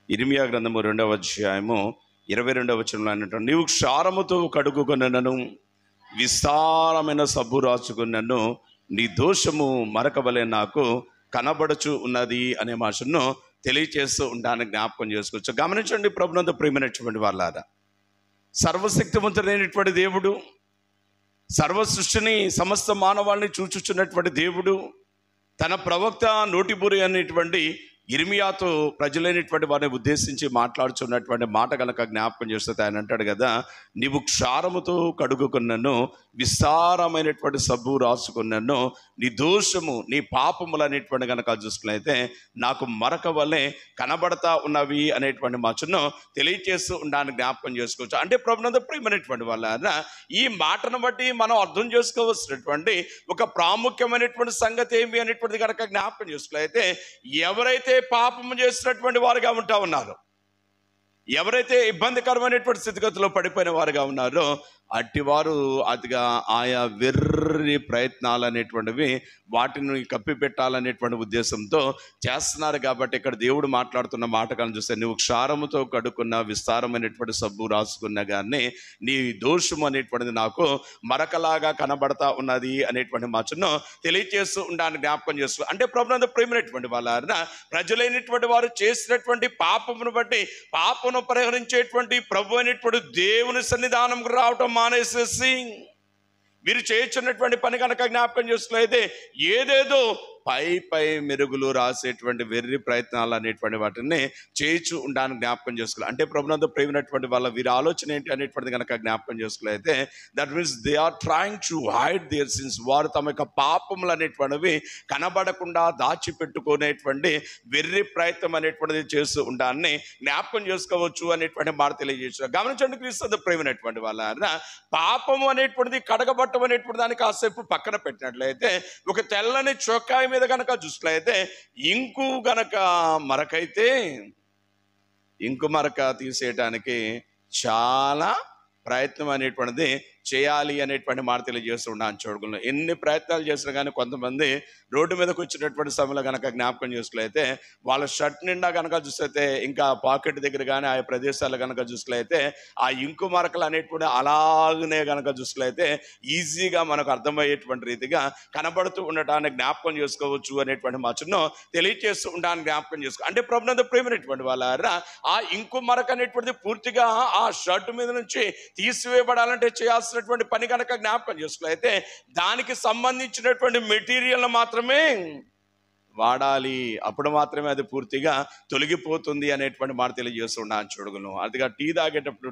ఇర్మియా గ్రంథము 2వ అధ్యాయము 22వ వచనంలో అన్నట్టు, నీవు క్షారముతో కడుగుకొనను, విస్తారమైన సబ్బు రాసుకున్నను, నీ దోషము మరకవలే నాకు కనబడుచు ఉన్నది అనే మాటను తెలియచేస్తూ ఉంటాను, జ్ఞాపకం చేసుకోవచ్చు. గమనించండి ప్రభునందు ప్రియమైనటువంటి వాళ్ళారా, సర్వశక్తివంతుడైనటువంటి దేవుడు, సర్వ సృష్టిని సమస్త మానవాళిని చూచుచున్నటువంటి దేవుడు తన ప్రవక్త నోటిబూరి అనేటువంటి ఇర్మియాతో ప్రజలైనటువంటి వారిని ఉద్దేశించి మాట్లాడుచున్నటువంటి మాట కనుక జ్ఞాపకం చేస్తే ఆయన అంటాడు కదా, నీవు క్షారముతో కడుగుకున్నను, విస్తారమైనటువంటి సబ్బు రాసుకున్నను, నీ దోషము నీ పాపములు అనేటువంటి కనుక చూసుకున్నైతే నాకు మరక వల్లే కనబడతా ఉన్నవి అనేటువంటి మాటను తెలియచేస్తూ ఉండాలని జ్ఞాపకం చేసుకోవచ్చు. అంటే ప్రభునందు ప్రియమైనటువంటి వాళ్ళ ఈ మాటను బట్టి మనం అర్థం చేసుకోవాల్సినటువంటి ఒక ప్రాముఖ్యమైనటువంటి సంగతి ఏమి అనేటువంటిది కనుక జ్ఞాపకం చేసుకున్నైతే, ఎవరైతే పాపము చేసినటువంటి వారుగా ఉంటా ఉన్నారు, ఎవరైతే ఇబ్బందికరమైనటువంటి స్థితిగతిలో పడిపోయిన వారుగా ఉన్నారో అట్టివారు అదిగా ఆయా వెర్రి ప్రయత్నాలు అనేటువంటివి వాటిని కప్పిపెట్టాలనేటువంటి ఉద్దేశంతో చేస్తున్నారు. కాబట్టి ఇక్కడ దేవుడు మాట్లాడుతున్న మాట కానీ చూస్తే, నువ్వు క్షారముతో కడుక్కున్న విస్తారమైనటువంటి సబ్బు రాసుకున్నా కానీ నీ దోషం అనేటువంటిది నాకు మరకలాగా కనబడతా ఉన్నది అనేటువంటి మాటను తెలియచేస్తూ ఉండాలని జ్ఞాపకం చేస్తూ, అంటే ప్రభునందు ప్రేమైనటువంటి వాళ్ళ ప్రజలైనటువంటి వారు చేసినటువంటి పాపమును బట్టి పాపను పరిహరించేటువంటి ప్రభు అయినటువంటి దేవుని సన్నిధానంకు రావటం మానేసేసి మీరు చేయించున్నటువంటి పని కనుక జ్ఞాపకం చేసుకున్నైతే ఏదేదో పై మెరుగులు రాసేటువంటి వెర్రి ప్రయత్నాలు అనేటువంటి వాటిని చేయించు ఉండాలని జ్ఞాపకం చేసుకోవాలి. అంటే ప్రభునందు ప్రేమైనటువంటి వాళ్ళ వీరి ఆలోచన ఏంటి అనేటువంటిది కనుక జ్ఞాపకం చేసుకున్నైతే, that means they are trying to hide their sins. వారు తమ యొక్క పాపములు అనేటువంటివి కనబడకుండా దాచిపెట్టుకునేటువంటి వెర్రి ప్రయత్నం అనేటువంటిది చేస్తూ ఉండాలని జ్ఞాపకం చేసుకోవచ్చు అనేటువంటి మాట తెలియజేస్తారు. గమనించండి క్రీస్తు ప్రేమైనటువంటి వాళ్ళ పాపము అనేటువంటిది కడగబట్టం అనేటువంటి దాన్ని కాసేపు పక్కన పెట్టినట్లయితే, ఒక తెల్లని చొక్కాయి మీద గనక చూసినట్లయితే ఇంకు గనక మరకైతే ఇంకు మరక తీసేయటానికి చాలా ప్రయత్నం అనేటువంటిది చేయాలి అనేటువంటి మాట తెలియజేస్తూ ఉన్నాను. చూడగలను ఎన్ని ప్రయత్నాలు చేసినా కానీ కొంతమంది రోడ్డు మీదకి వచ్చినటువంటి సమయంలో కనుక జ్ఞాపకం చేసుకులైతే వాళ్ళ షర్ట్ నిండా కనుక చూస్తే, ఇంకా పాకెట్ దగ్గర కానీ ఆయా ప్రదేశాలు కనుక చూసుకులైతే ఆ ఇంకు మరకలు అనేటువంటి అలాగనే కనుక చూసుకులైతే ఈజీగా మనకు అర్థమయ్యేటువంటి రీతిగా కనబడుతూ ఉండటాన్ని జ్ఞాపకం చేసుకోవచ్చు అనేటువంటి మాటను తెలియజేస్తూ ఉండడానికి జ్ఞాపకం చేసుకో. అంటే ప్రభునందు ప్రేమైనటువంటి వాళ్ళ ఆ ఇంకు మరక అనేటువంటిది పూర్తిగా ఆ షర్ట్ మీద నుంచి తీసివేయబడాలంటే చేయాల్సినటువంటి పని కనుక జ్ఞాపకం చేసుకున్నైతే దానికి సంబంధించినటువంటి మెటీరియల్ మాత్రమే వాడాలి, అప్పుడు మాత్రమే అది పూర్తిగా తొలగిపోతుంది అనేటువంటి మాట తెలియజేస్తున్నాను. చూడగలను అదిగా టీ తాగేటప్పుడు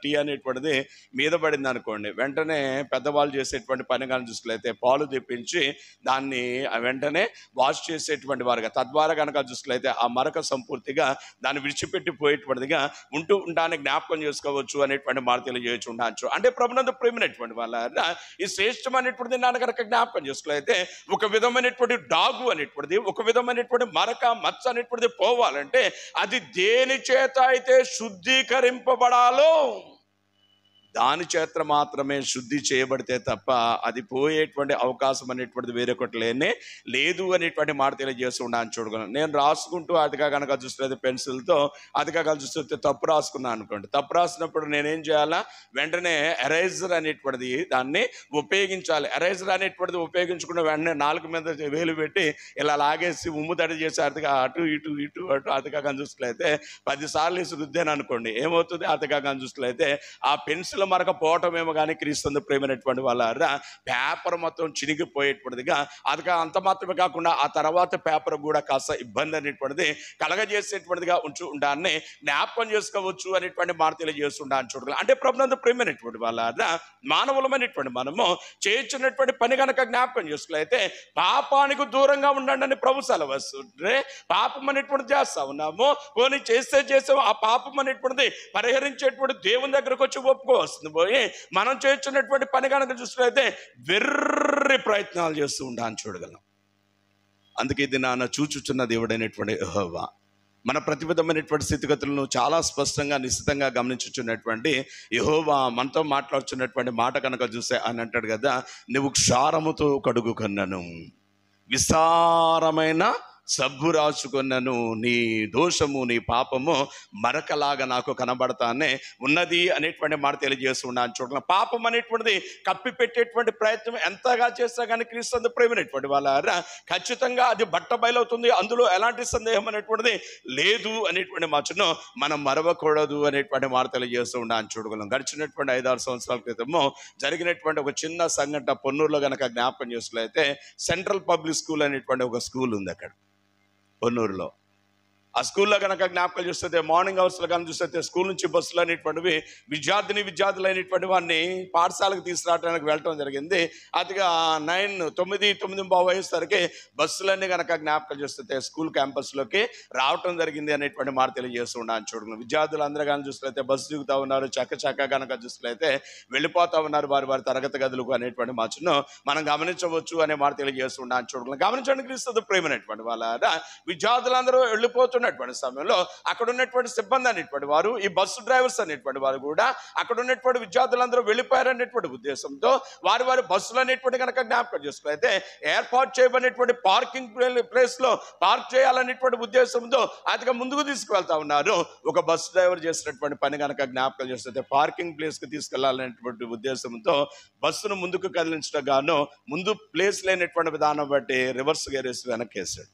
టీ అనేటువంటిది మీద పడింది అనుకోండి, వెంటనే పెద్దవాళ్ళు చేసేటువంటి పని కానీ చూసుకులైతే పాలు తెప్పించి దాన్ని వెంటనే వాష్ చేసేటువంటి వారుగా, తద్వారా కనుక చూసుకులైతే ఆ మరక సంపూర్తిగా దాన్ని విడిచిపెట్టిపోయేటువంటిదిగా ఉంటూ ఉండడానికి జ్ఞాపకం చేసుకోవచ్చు అనేటువంటి మాట తెలియజేయచ్చు ఉండవచ్చు. అంటే ప్రభునందు ప్రేమైనటువంటి వాళ్ళ ఈ శ్రేష్టమైనటువంటి దాన్ని కనుక జ్ఞాపకం చేసుకోలైతే ఒక విధమైనటువంటి డాగు అనేటువంటి ఒక విధమైనటువంటి మరక మచ్చ అనేటువంటిది పోవాలంటే అది దేని చేత అయితే శుద్ధీకరింపబడాలో దాని చేత మాత్రమే శుద్ధి చేయబడితే తప్ప అది పోయేటువంటి అవకాశం అనేటువంటిది వేరొకటి లేదు అనేటువంటి మాట తెలియజేస్తూ ఉన్నాను. చూడగలను నేను రాసుకుంటూ అదిగా కనుక చూస్తే పెన్సిల్తో అదిగా కనుక చూస్తే తప్పు రాసుకున్నాను అనుకోండి, తప్పు రాసినప్పుడు నేనేం చేయాలా, వెంటనే ఎరేజర్ అనేటువంటిది దాన్ని ఉపయోగించాలి. ఎరేజర్ అనేటువంటిది ఉపయోగించుకున్న వెంటనే నాలుగు మీద వేలు పెట్టి ఇలా లాగేసి ఉమ్ము తడి చేసి అదిగా అటు ఇటు అదిగా కనుక చూసుకులైతే 10 సార్లు వేసి రుద్దాను అనుకోండి, ఏమవుతుంది, అదిగా కనుక చూసుకులైతే ఆ పెన్సిల్ మరక పోవటమేమో కానీ క్రీస్తు ప్రేమైనటువంటి వాళ్ళ పేపర్ మొత్తం చినిగిపోయేటువంటిదిగా అదిగా అంత మాత్రమే కాకుండా ఆ తర్వాత పేపర్ కూడా కాస్త ఇబ్బంది అనేటువంటిది కలగజేసేటువంటిదిగా ఉండాలని జ్ఞాపకం చేసుకోవచ్చు అనేటువంటి మాట తెలియజేస్తుండాలని చూడాలి. అంటే ప్రభునందు ప్రేమైనటువంటి వాళ్ళ మానవులమైనటువంటి మనము చేయించినటువంటి పని కనుక జ్ఞాపకం చేసుకులైతే పాపానికి దూరంగా ఉండండి అని ప్రభు సెలవుస్తుంటే, పాపం అనేటువంటిది చేస్తా ఉన్నాము, పోనీ చేస్తే ఆ పాపం అనేటువంటిది పరిహరించేటువంటి దేవుని దగ్గరకు వచ్చి ఒప్పుకోవచ్చు పోయి మనం చేస్తున్నటువంటి పని కనుక చూసినట్లయితే వెర్రి ప్రయత్నాలు చేస్తూ ఉంటాను. చూడగలం అందుకే ఇది నాన్న చూచుచున్న దేవుడైనటువంటి యెహోవా మన ప్రతివిధమైనటువంటి స్థితిగతులను చాలా స్పష్టంగా నిశ్చితంగా గమనించుచున్నటువంటి యెహోవా మనతో మాట్లాడుచున్నటువంటి మాట కనుక చూస్తే అని అంటాడు కదా, నువ్వు క్షారముతో కడుగుకొన్నను, విస్తారమైన సబ్బు రాసుకున్నను, నీ దోషము నీ పాపము మరకలాగా నాకు కనబడతానే ఉన్నది అనేటువంటి మాట తెలియజేస్తున్నాను. చూడండి, పాపం అనేటువంటిది కప్పి పెట్టేటువంటి ప్రయత్నం ఎంతగా చేస్తా కానీ క్రీస్తు ప్రేమైనటువంటి వాళ్ళ ఖచ్చితంగా అది బట్ట బయలవుతుంది. అందులో ఎలాంటి సందేహం అనేటువంటిది లేదు అనేటువంటి మాటను మనం మరవకూడదు అనేటువంటి మాట తెలియజేస్తూ ఉన్నాను. చూడగలం, గడిచినటువంటి 5-6 సంవత్సరాల క్రితము జరిగినటువంటి ఒక చిన్న సంఘటన పొన్నూరులో కనుక జ్ఞాపకం చేసినట్లయితే, సెంట్రల్ పబ్లిక్ స్కూల్ అనేటువంటి ఒక స్కూల్ ఉంది అక్కడ పొన్నూరులో. ఆ స్కూల్లో కనుక జ్ఞాపకం చూస్తే మార్నింగ్ అవర్స్లో కనుక చూస్తే స్కూల్ నుంచి బస్సులు అనేటువంటివి విద్యార్థులు అయినటువంటి వారిని పాఠశాలకు తీసుకురావడానికి వెళ్ళటం జరిగింది. అదిగా 9:30 వయసుసరికి బస్సులన్నీ కనుక జ్ఞాపకం చూస్తే స్కూల్ క్యాంపస్లోకి రావటం జరిగింది అనేటువంటి మాట తెలియజేస్తున్నాను. చూడండి, విద్యార్థులు కానీ చూస్తే బస్సు దిగుతూ ఉన్నారు, చక్క కనుక చూస్తే వెళ్ళిపోతూ ఉన్నారు వారి తరగతి గదులకు అనేటువంటి మాటను మనం గమనించవచ్చు అనే మాట తెలియజేస్తున్నాను. చూడండి, గమనించండి, క్రీస్తు ప్రేమైనటువంటి వాళ్ళ విద్యార్థులందరూ వెళ్ళిపోతున్నటువంటి సమయంలో అక్కడ ఉన్నటువంటి సిబ్బంది అనేటువంటి వారు, ఈ బస్సు డ్రైవర్స్ అనేటువంటి వారు కూడా అక్కడ ఉన్నటువంటి విద్యార్థులందరూ వెళ్ళిపోయారనేటువంటి ఉద్దేశంతో వారి బస్సులు అనేటువంటి కనుక జ్ఞాపకం చేసుకున్నైతే ఏర్పాటు చేయబడినటువంటి పార్కింగ్ ప్లేస్ లో పార్క్ చేయాలనేటువంటి ఉద్దేశంతో అదిగా ముందుకు తీసుకువెళ్తా ఉన్నారు. ఒక బస్సు డ్రైవర్ చేసినటువంటి పని కనుక జ్ఞాపకం చేస్తే పార్కింగ్ ప్లేస్ కి తీసుకెళ్లాలనేటువంటి ఉద్దేశంతో బస్సును ముందుకు కదిలించడం గాను ముందు ప్లేస్ లేనటువంటి విధానం బట్టి రివర్స్ గేర్ వేసి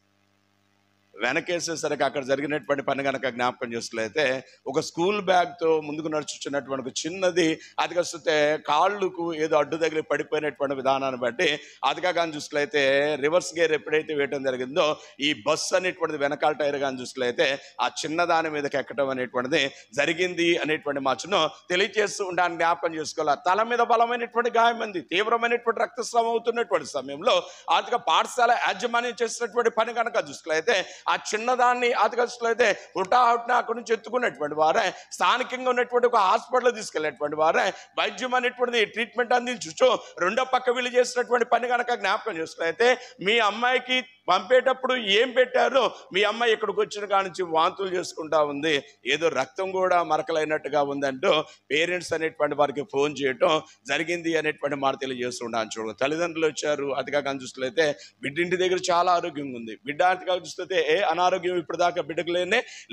వెనకేసేసరికి అక్కడ జరిగినటువంటి పని కనుక జ్ఞాపకం చేసినట్లయితే ఒక స్కూల్ బ్యాగ్తో ముందుకు నడుచుచున్నటువంటి ఒక చిన్నది అదిగా చూస్తే కాళ్ళకు ఏదో అడ్డు తగిలి పడిపోయినటువంటి విధానాన్ని బట్టి అదిగా కానీ చూసినట్లయితే రివర్స్ గేర్ ఎప్పుడైతే వేయటం జరిగిందో ఈ బస్సు అనేటువంటిది వెనకాల టైర్ కానీ చూసినట్లయితే ఆ చిన్నదాని మీదకి ఎక్కడం అనేటువంటిది జరిగింది అనేటువంటి మాటను తెలియజేస్తూ ఉండడానికి జ్ఞాపకం చేసుకోవాలి. తల మీద బలమైనటువంటి గాయం ఉంది, తీవ్రమైనటువంటి రక్తస్రావం అవుతున్నటువంటి సమయంలో అదిగా పాఠశాల యాజమాన్యం చేసినటువంటి పని కనుక చూసినట్లయితే ఆ చిన్నదాన్ని అతగట్లయితే హుటాహుటిన అక్కడి నుంచి ఎత్తుకున్నటువంటి వారే స్థానికంగా ఉన్నటువంటి ఒక హాస్పిటల్ తీసుకెళ్ళినటువంటి వారే వైద్యం అనేటువంటిది ట్రీట్మెంట్ అందించు రెండో పక్క వీళ్ళు చేసినటువంటి పని కనుక జ్ఞాపకం చేసుకున్నైతే మీ అమ్మాయికి పంపేటప్పుడు ఏం పెట్టారో మీ అమ్మాయి ఇక్కడికి వచ్చిన కాడి నుంచి వాంతులు చేసుకుంటా ఉంది, ఏదో రక్తం కూడా మరకలైనట్టుగా ఉందంటూ పేరెంట్స్ అనేటువంటి వారికి ఫోన్ చేయటం జరిగింది అనేటువంటి మాట తెలియజేస్తున్నాను. చూడండి, తల్లిదండ్రులు వచ్చారు, అతిగా చూస్తే బిడ్డ ఇంటి దగ్గర చాలా ఆరోగ్యంగా ఉంది, బిడ్డ అతిగా చూస్తే అనారోగ్యం ఇప్పుడు దాకా బిడ్డకు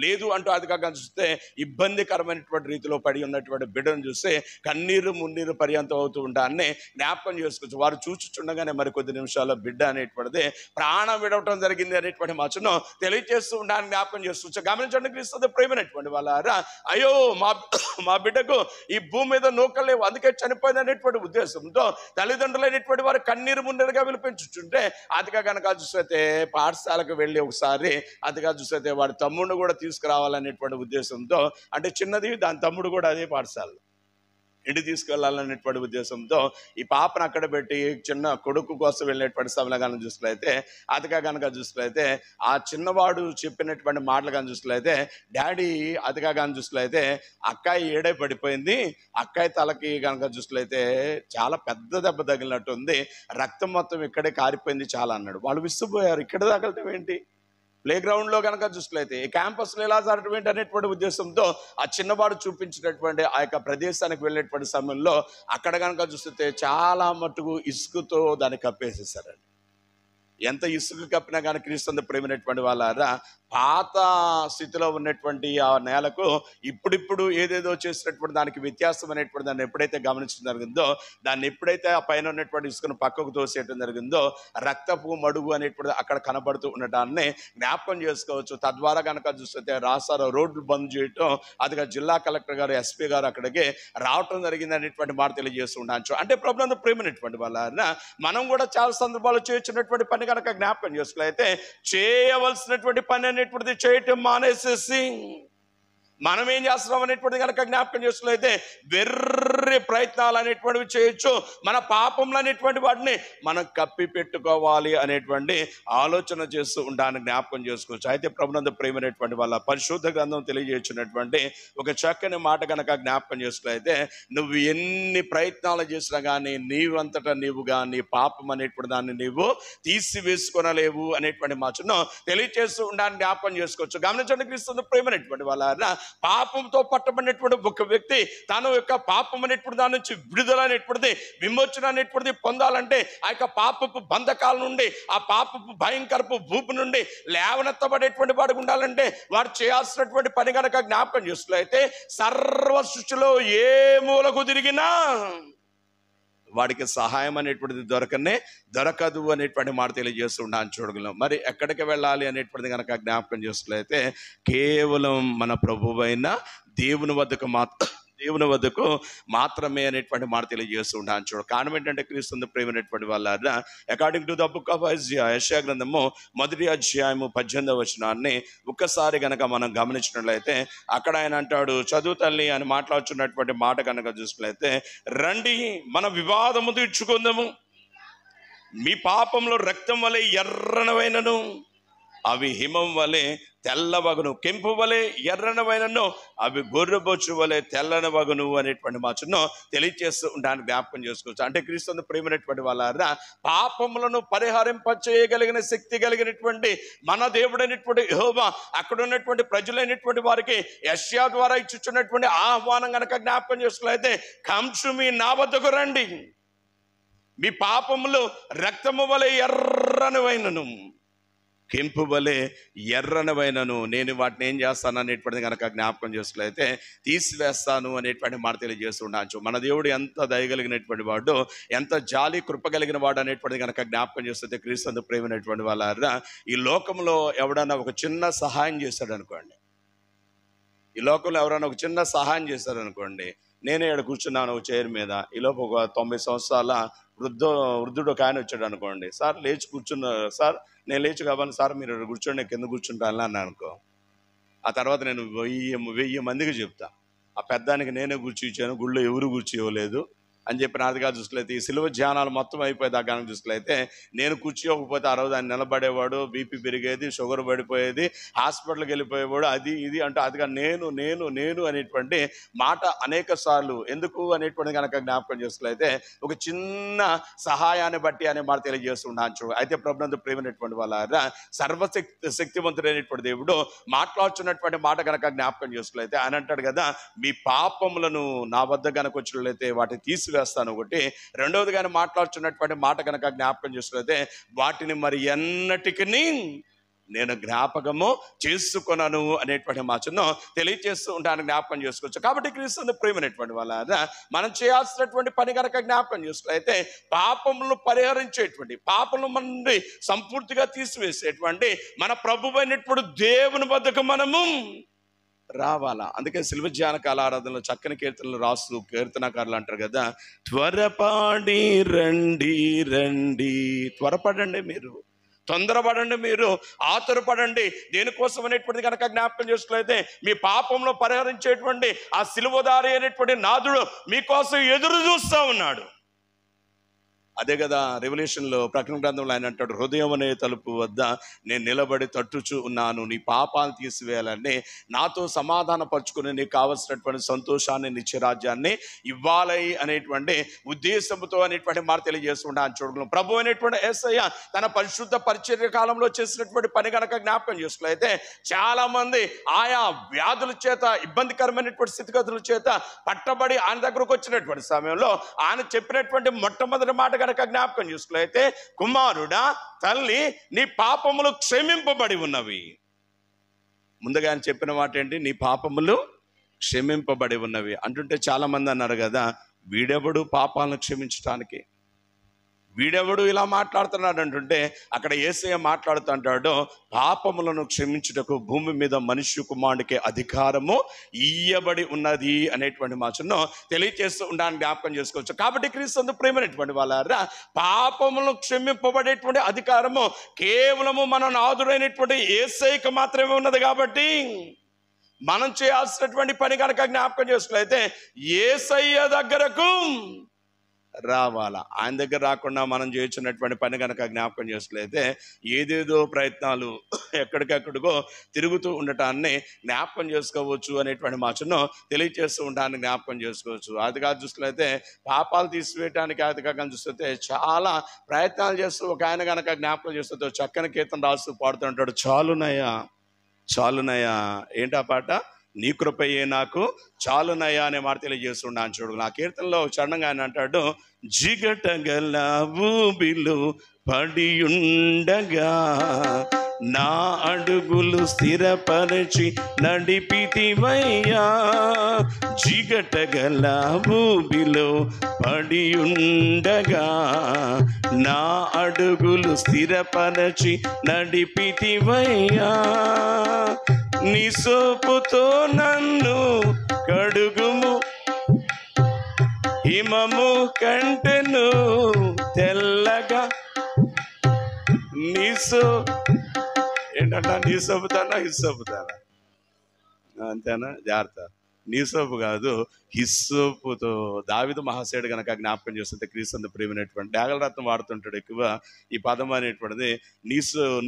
లేదు అంటూ అతిగా చూస్తే ఇబ్బందికరమైనటువంటి రీతిలో పడి ఉన్నటువంటి బిడ్డను చూస్తే కన్నీరు మున్నీరు పర్యంతం అవుతూ ఉంటాన్ని జ్ఞాపకం చేసుకోవచ్చు. వారు చూచుచుండగానే మరికొద్ది నిమిషాల్లో బిడ్డ అనేటువంటిది ప్రాణం విడవటం జరిగింది అనేటువంటి మాటను తెలియజేస్తూ ఉండడానికి జ్ఞాపకం చేస్తూ గమనించండి, క్రీస్తు ప్రేమైనటువంటి వాళ్ళారా, అయ్యో మా బిడ్డకు ఈ భూమి మీద నూకలేవు అందుకే చనిపోయింది అనేటువంటి ఉద్దేశంతో తల్లిదండ్రులైనటువంటి వారు కన్నీరు మున్నీరుగా వినిపించుంటే అదిగా కనుక చూస్తే పాఠశాలకు వెళ్ళి ఒకసారి అదిగా చూస్తే వాడి తమ్ముడిని కూడా తీసుకురావాలనేటువంటి ఉద్దేశంతో, అంటే చిన్నది దాని తమ్ముడు కూడా అదే పాఠశాల ఇంటికి తీసుకెళ్లాలనేటువంటి ఉద్దేశంతో ఈ పాపను అక్కడ పెట్టి చిన్న కొడుకు కోసం వెళ్ళినటువంటి సమయంలో కనుక చూసినట్లయితే అదిగా కనుక చూసినట్లయితే ఆ చిన్నవాడు చెప్పినటువంటి మాటలు కానీ చూసినట్లయితే డాడీ అదిగా కానీ చూసినట్లయితే అక్కాయి ఏడే పడిపోయింది, అక్కాయి తలకి కనుక చూసినట్లయితే చాలా పెద్ద దెబ్బ తగిలినట్టు ఉంది, రక్తం మొత్తం ఇక్కడే కారిపోయింది చాలా అన్నాడు. వాళ్ళు విసిపోయారు, ఇక్కడ తగలటం ఏంటి, ప్లే గ్రౌండ్లో కనుక చూసినట్లయితే ఈ క్యాంపస్లో ఎలా జరగటం ఏంటి అనేటువంటి ఉద్దేశంతో ఆ చిన్నవాడు చూపించినటువంటి ఆ యొక్క ప్రదేశానికి వెళ్ళేటువంటి సమయంలో అక్కడ కనుక చూస్తే చాలా మట్టుకు ఇసుకతో దాన్ని కప్పేసేసారండి. ఎంత ఇసుక కప్పినా కానీ క్రీస్తు ప్రేమైనటువంటి వాళ్ళారా పాత స్థితిలో ఉన్నటువంటి ఆ నేలకు ఇప్పుడిప్పుడు ఏదేదో చేసినటువంటి దానికి వ్యత్యాసం అనేటువంటి దాన్ని ఎప్పుడైతే గమనించడం జరిగిందో, దాన్ని ఎప్పుడైతే ఆ పైన ఉన్నటువంటి ఇసుకను పక్కకు తోసేయటం జరిగిందో రక్తపు మడుగు అనేటువంటి అక్కడ కనబడుతూ ఉండటాన్ని జ్ఞాపకం చేసుకోవచ్చు. తద్వారా కనుక చూస్తే రాసారో రోడ్లు బంద్ చేయటం అదిగా జిల్లా కలెక్టర్ గారు ఎస్పీ గారు అక్కడికి రావటం జరిగింది అనేటువంటి మాట తెలియజేస్తుండొచ్చు. అంటే ప్రభుత్వం ప్రేమైనటువంటి వాళ్ళ మనం కూడా చాలా సందర్భాలు చేసినటువంటి పని కనుక జ్ఞాపకం చేసుకోలేతే చేయవలసినటువంటి పని అనేటువంటిది చేయటం మానేసేసి మనం ఏం చేస్తున్నాం అనేటువంటిది కనుక జ్ఞాపకం చేసుకోలేతే వెర్రి ప్రయత్నాలు అనేటువంటివి చేయొచ్చు, మన పాపంలో అనేటువంటి వాటిని మనం కప్పి పెట్టుకోవాలి అనేటువంటి ఆలోచన చేస్తూ ఉండడానికి జ్ఞాపకం చేసుకోవచ్చు. అయితే ప్రభునందు ప్రేమైనటువంటి వాళ్ళ పరిశుద్ధ గ్రంథం తెలియజేసినటువంటి ఒక చక్కని మాట కనుక జ్ఞాపకం చేసుకోలేతే నువ్వు ఎన్ని ప్రయత్నాలు చేసినా కానీ నీవంతటా నీవుగా నీ పాపం అనేటువంటి దాన్ని నీవు తీసివేసుకొనలేవు అనేటువంటి మాటను తెలియజేస్తూ ఉండడానికి జ్ఞాపకం చేసుకోవచ్చు. గమనించండి, క్రీస్తు ప్రేమైనటువంటి వాళ్ళ పాపంతో పట్టబడినటువంటి ఒక వ్యక్తి తన యొక్క పాపం అనేటువంటి దాని నుంచి విడుదల అనేటువంటిది, విమోచన అనేటువంటిది పొందాలంటే ఆ యొక్క పాపపు బంధకాల నుండి, ఆ పాపపు భయంకరపు ఊపు నుండి లేవనెత్తబడేటువంటి వాడు ఉండాలంటే వాడు చేయాల్సినటువంటి పని కనుక జ్ఞాపకం చేసుకున్నట్లయితే సర్వ సృష్టిలో ఏ మూలకు తిరిగినా వాడికి సహాయం అనేటువంటిది దొరకదు అనేటువంటి మాట తెలియజేస్తున్నాను చూడగలం. మరి ఎక్కడికి వెళ్ళాలి అనేటువంటిది కనుక జ్ఞాపకం చేసుకున్నట్లయితే కేవలం మన ప్రభువైన దేవుని వద్దకు మాత్రమే అనేటువంటి మాట తెలియజేస్తున్నాను చూడ. కారణం ఏంటంటే క్రీస్తు ప్రేమైనటువంటి వాళ్ళ according to the book of యెషయా గ్రంథము 1వ అధ్యాయము 18వ వచనాన్ని ఒక్కసారి గనక మనం గమనించినట్లయితే అక్కడ ఆయన అంటాడు, చదువు తల్లి అని మాట్లాడుతున్నటువంటి మాట కనుక చూసుకున్నట్లయితే, రండి మన వివాదము తీర్చుకుందాము, మీ పాపంలో రక్తం వలె ఎర్రనవైనను అవి హిమం వలె తెల్లవగును, కెంపు వలె ఎర్రనవైనను అవి గొర్రెబొచ్చు వలె తెల్లనవగును అనేటువంటి మాటను తెలియజేస్తూ ఉండడానికి జ్ఞాపకం చేసుకోవచ్చు. అంటే క్రీస్తు ప్రేమైనటువంటి వాళ్ళ పాపములను పరిహరింపచేయగలిగిన శక్తి కలిగినటువంటి మన దేవుడైనటువంటి యెహోవా అక్కడ ఉన్నటువంటి ప్రజలైనటువంటి వారికి యెషయా ద్వారా ఇచ్చుచున్నటువంటి ఆహ్వానం కనుక జ్ఞాపకం చేసుకున్నట్లయితే, కంచుమి నా వద్దకు రండి, మీ పాపములు రక్తము వలె ఎర్రనవైనను కెంపు వలె ఎర్రనవైనను నేను వాటిని ఏం చేస్తాను అనేటువంటిది కనుక జ్ఞాపకం చేసుకున్నట్లయితే తీసివేస్తాను అనేటువంటి మాట తెలియజేస్తున్నాను. మన దేవుడు ఎంత దయగలిగినటువంటి వాడు, ఎంత జాలి కృప కలిగిన వాడు అనేటువంటిది కనుక జ్ఞాపకం చేస్తే క్రీస్తు ప్రేమైనటువంటి వాళ్ళ ఈ లోకంలో ఎవడన్నా ఒక చిన్న సహాయం చేశాడు అనుకోండి, ఈ లోకంలో ఎవరైనా ఒక చిన్న సహాయం చేశారనుకోండి, నేనే ఇక్కడ కూర్చున్నాను ఒక చైర్ మీద, ఈలోపు ఒక 90 సంవత్సరాల వృద్ధుడు ఒక ఆయన వచ్చాడు అనుకోండి, సార్ లేచి కూర్చున్నారు, సార్ నేను లేచి కావాలి సార్ మీరు కూర్చోండి కింద కూర్చుంటాను అని అనుకో. ఆ తర్వాత నేను 1000 మందికి చెప్తా, ఆ పెద్దానికి నేనే కూర్చి ఇచ్చాను, గుళ్ళో ఎవరు కూర్చి ఇవ్వలేదు అని చెప్పి నాదిగా చూసుకులైతే ఈ సిలువ ధ్యానాలు మొత్తం అయిపోయేదాకా కనుక చూసుకులైతే నేను కూర్చోకపోతే ఆ రోజు ఆయన నిలబడేవాడు, బీపీ పెరిగేది, షుగర్ పడిపోయేది, హాస్పిటల్కి వెళ్ళిపోయేవాడు, అది ఇది అంటే అదిగా నేను నేను నేను అనేటువంటి మాట అనేక సార్లు ఎందుకు అనేటువంటి కనుక జ్ఞాపకం చేసుకులైతే ఒక చిన్న సహాయాన్ని బట్టి అనే మాట తెలియజేస్తున్నాను. అయితే ప్రభునందు ప్రేమైనటువంటి వాళ్ళ శక్తివంతుడైనటువంటి దేవుడు మాట్లాడుతున్నటువంటి మాట కనుక జ్ఞాపకం చేసుకులైతే ఆయన అంటాడు కదా, మీ పాపములను నా వద్ద కనుక వచ్చినట్లయితే వాటిని తీసివేస్తాను ఒకటి, రెండవది కానీ మాట్లాడుతున్నటువంటి మాట కనుక జ్ఞాపకం చేసుకున్నట్లయితే వాటిని మరి ఎన్నటికి నేను జ్ఞాపకము చేసుకున్నాను అనేటువంటి మాటను తెలియజేస్తూ ఉంటాను, జ్ఞాపకం చేసుకోవచ్చు. కాబట్టి క్రీస్తు ప్రేమైనటువంటి వాళ్ళ మనం చేయాల్సినటువంటి పని కనుక జ్ఞాపకం చేసుకున్నట్లయితే పాపములను పరిహరించేటువంటి, పాపములను మన నుండి సంపూర్తిగా తీసివేసేటువంటి మన ప్రభువైనటువంటి దేవుని వద్దకు మనము రావాలా. అందుకే సిలువ ధ్యాన కాల ఆరాధనలో చక్కని కీర్తనలు రాస్తూ కీర్తనకారులు అంటారు కదా, త్వరపాడి రండి రండి, త్వరపడండి మీరు, తొందరపడండి మీరు, ఆతురపడండి. దేనికోసం అనేటువంటిది కనుక జ్ఞాపకం చేసుకున్నట్లయితే మీ పాపంలో పరిహరించేటువంటి ఆ సిలువదారి అనేటువంటి నాథుడు మీకోసం ఎదురు చూస్తూ ఉన్నాడు. అదే కదా రెవల్యూషన్లో ప్రకటన గ్రంథంలో ఆయన అంటాడు, హృదయం అనే తలుపు వద్ద నేను నిలబడి తట్టుచు ఉన్నాను, నీ పాపాలు తీసివేయాలని, నాతో సమాధాన పరుచుకుని నీకు కావలసినటువంటి సంతోషాన్ని నిత్యరాజ్యాన్ని ఇవ్వాలి అనేటువంటి ఉద్దేశంతో అనేటువంటి మాట తెలియజేస్తుంటాను చూడగలం. ప్రభు అయినటువంటి యేసయ్య తన పరిశుద్ధ పరిచర్య కాలంలో చేసినటువంటి పని కనుక జ్ఞాపకం చేసుకున్నట్లయితే చాలా మంది ఆయా వ్యాధుల చేత, ఇబ్బందికరమైనటువంటి స్థితిగతుల చేత పట్టబడి ఆయన దగ్గరకు వచ్చినటువంటి సమయంలో ఆయన చెప్పినటువంటి మొట్టమొదటి మాట కనుక జ్ఞాపకం చూసుకున్నట్లయితే, కుమారుడా తల్లి నీ పాపములు క్షమింపబడి ఉన్నవి. ముందుగా ఆయన చెప్పిన మాట ఏంటి? నీ పాపములు క్షమింపబడి ఉన్నవి అంటుంటే చాలా మంది అన్నారు కదా, వీడెవడు పాపాలను క్షమించడానికి, వీడెవడు ఇలా మాట్లాడుతున్నాడు అంటుంటే అక్కడ యేసయ్య మాట్లాడుతుంటాడు, పాపములను క్షమించుటకు భూమి మీద మనుష్య కుమారుడికి అధికారము ఇయ్యబడి ఉన్నది అనేటువంటి మాటను తెలియజేస్తూ ఉండడానికి జ్ఞాపకం చేసుకోవచ్చు. కాబట్టి క్రీస్తు ప్రేమైనటువంటి వాళ్ళ పాపములను క్షమింపబడేటువంటి అధికారము కేవలము మన నాథుడైనటువంటి యేసయ్యకు మాత్రమే ఉన్నది. కాబట్టి మనం చేయాల్సినటువంటి పని కనుక జ్ఞాపకం చేసుకున్నట్లయితే యేసయ్య దగ్గరకు రావాలా. ఆయన దగ్గర రాకుండా మనం చేస్తున్నటువంటి పని కనుక జ్ఞాపకం చేసుకులైతే ఏదేదో ప్రయత్నాలు ఎక్కడికెక్కడికో తిరుగుతూ ఉండటాన్ని జ్ఞాపకం చేసుకోవచ్చు అనేటువంటి మాటను తెలియజేస్తూ ఉండటాన్ని జ్ఞాపకం చేసుకోవచ్చు. అది కాదు చూసుకులైతే పాపాలు తీసివేయటానికి అది కాక చూస్తే చాలా ప్రయత్నాలు చేస్తూ ఒక ఆయన కనుక జ్ఞాపకం చేస్తూ చక్కని కీర్తన రాస్తూ పాడుతూ ఉంటాడు, చాలునయ్యా చాలునయ్యా. ఏంటా పాట? నీ కృపయే నాకు చాలునయ్యా అనే మాట తెలియజేస్తున్నాను. చూడు, నా కీర్తనలో చరణంగా ఆయన అంటాడు, జిగటగల ఊబిలో పడి ఉండగా నా అడుగులు స్థిరపరచి నడిపితివయ్యా. జిగటగల ఊబిలో పడి ఉండగా నా అడుగులు స్థిరపరచి నడిపితివయ్యా. నీ సోపుతో నన్ను కడుగుము, హిమము కంటెను తెల్లగా. ఏంటంట, నీ సోపుతానా హిస్సోపుతానా? అంతేనా? జాగ్రత్త, నీ సోపు కాదు, హిస్సోపుతో. దావీదు మహాశయుడు కనుక జ్ఞాపకం చేస్తుంటే క్రీస్తు ప్రేమైనటువంటి డాగలరత్నం వాడుతుంటాడు ఎక్కువ ఈ పదం అనేటువంటిది.